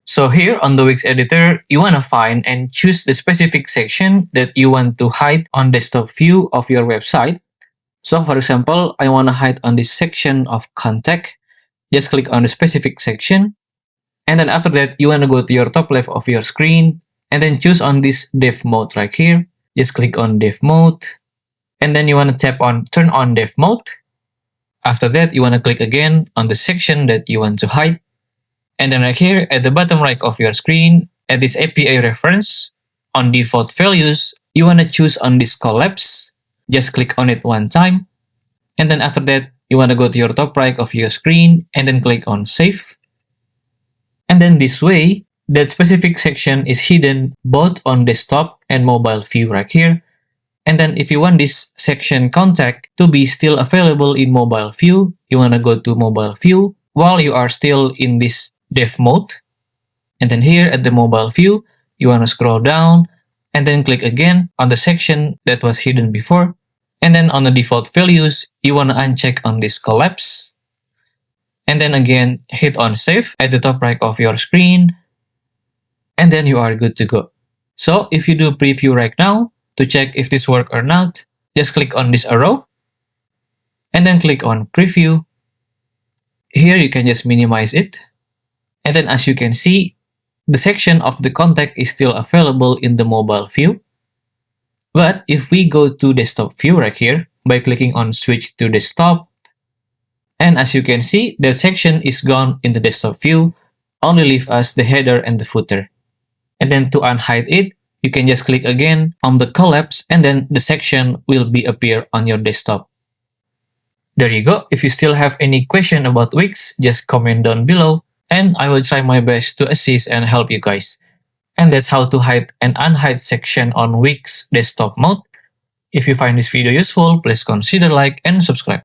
So here on the WIX editor, you want to find and choose the specific section that you want to hide on desktop view of your website. So for example, I want to hide on this section of contact. Just click on the specific section. And then after that, you want to go to your top left of your screen and then choose on this dev mode right here. Just click on dev mode. And then you want to tap on turn on dev mode. After that, you want to click again on the section that you want to hide. And then right here at the bottom right of your screen, at this API reference, on default values, you want to choose on this collapse. Just click on it one time. And then after that, you want to go to your top right of your screen and then click on save. And then this way, that specific section is hidden both on desktop and mobile view right here. And then if you want this section contact to be still available in mobile view, you want to go to mobile view while you are still in this dev mode. And then here at the mobile view, you want to scroll down and then click again on the section that was hidden before. And then on the default values, you want to uncheck on this collapse. And then again, hit on save at the top right of your screen. And then you are good to go. So if you do preview right now, to check if this works or not, just click on this arrow. And then click on preview. Here you can just minimize it. And then as you can see, the section of the contact is still available in the mobile view. But if we go to desktop view right here, by clicking on switch to desktop, and as you can see, the section is gone in the desktop view, only leave us the header and the footer. And then to unhide it, you can just click again on the collapse and then the section will be appear on your desktop. There you go. If you still have any question about WIX, just comment down below and I will try my best to assist and help you guys. And that's how to hide and unhide section on WIX desktop mode. If you find this video useful, please consider like and subscribe.